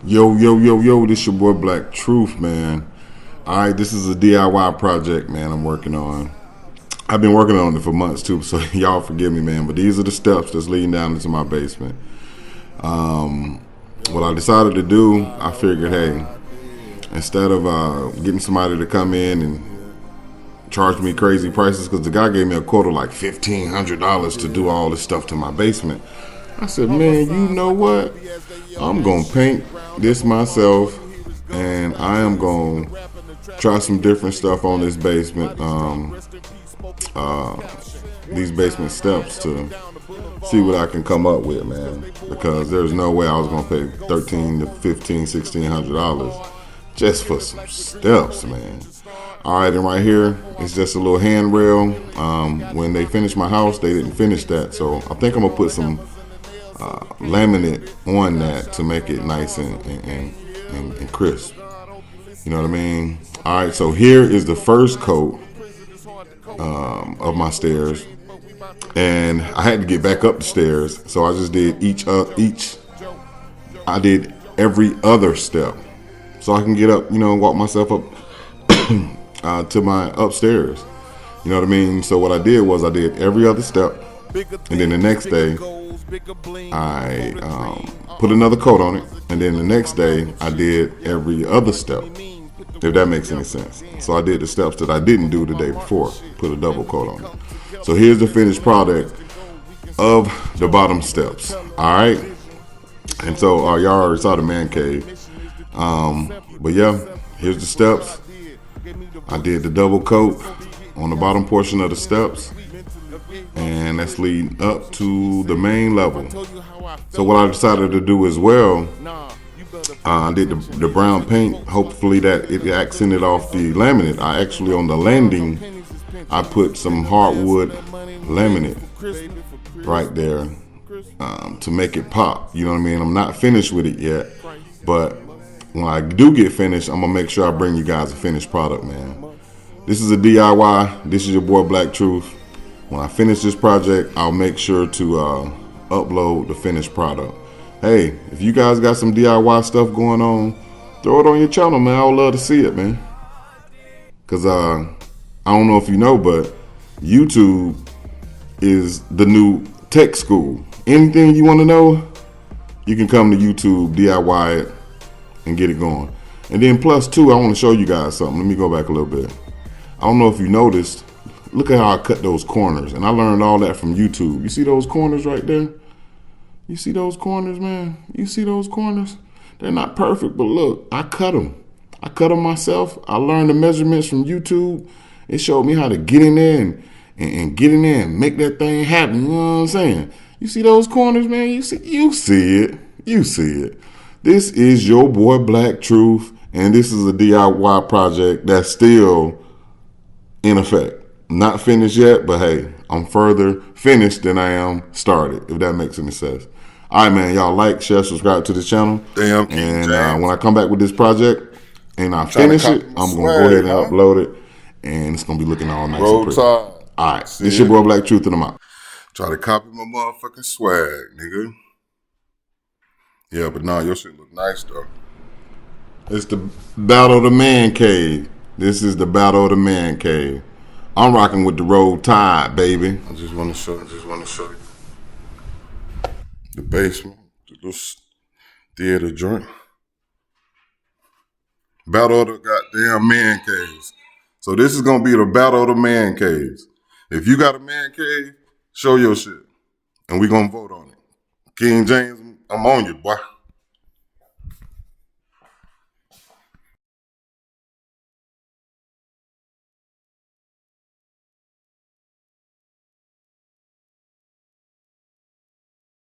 Yo, this your boy Black Truth, man. All right, this is a DIY project, man, I'm working on. I've been working on it for months, too, so y'all forgive me, man. But these are the steps that's leading down into my basement. What I decided to do, I figured, hey, instead of getting somebody to come in and charge me crazy prices, because the guy gave me a quote of like $1,500 to do all this stuff to my basement. I said, man, you know what? I'm going to paint this myself, and I am going to try some different stuff on this basement, these basement steps to see what I can come up with, man. Because there's no way I was going to pay $1,300 to $1,500, $1,600 just for some steps, man. All right, and right here, it's just a little handrail. When they finished my house, they didn't finish that, so I think I'm going to put some laminate on that to make it nice and crisp. You know what I mean? All right, so here is the first coat of my stairs, and I had to get back up the stairs, so I just did I did every other step, so I can get up, walk myself up to my upstairs. You know what I mean? So what I did was I did every other step, and then the next day I put another coat on it, and then the next day I did every other step, if that makes any sense. So I did the steps that I didn't do the day before, put a double coat on it. So here's the finished product of the bottom steps. All right, and so y'all already saw the man cave, but yeah, here's the steps. I did the double coat on the bottom portion of the steps, and that's leading up to the main level. So what I decided to do as well, I did the brown paint. Hopefully that it accented off the laminate. I actually, on the landing, I put some hardwood laminate right there to make it pop. You know what I mean? I'm not finished with it yet, but when I do get finished, I'm gonna make sure I bring you guys a finished product, man. This is a DIY. This is your boy Black Truth. When I finish this project, I'll make sure to upload the finished product. Hey, if you guys got some DIY stuff going on, throw it on your channel, man. I would love to see it, man. Because I don't know if you know, but YouTube is the new tech school. Anything you want to know, you can come to YouTube, DIY it, and get it going. And then plus two, I want to show you guys something. Let me go back a little bit. I don't know if you noticed, look at how I cut those corners. And I learned all that from YouTube. You see those corners right there? You see those corners, man? You see those corners? They're not perfect, but look, I cut them. I cut them myself. I learned the measurements from YouTube. It showed me how to get in there and get in there and make that thing happen. You know what I'm saying? You see those corners, man? You see it. You see it. This is your boy Black Truth, and this is a DIY project that's still in effect. Not finished yet, but hey, I'm further finished than I am started, if that makes any sense. All right, man, y'all like, share, subscribe to this channel. Damn, and when I come back with this project and I finish it, I'm going to go ahead and upload it, and it's going to be looking all nice and pretty. All right, this your boy Black Truth, and I'm out. Try to copy my motherfucking swag, nigga. Yeah, but nah, your shit look nice, though. It's the Battle of the Man Cave. This is the Battle of the Man Cave. I'm rocking with the Roll Tide, baby. I just want to show you the basement, the little theater joint. Battle of the goddamn man caves. So this is gonna be the Battle of the Man Caves. If you got a man cave, show your shit, and we gonna vote on it. King James, I'm on you, boy.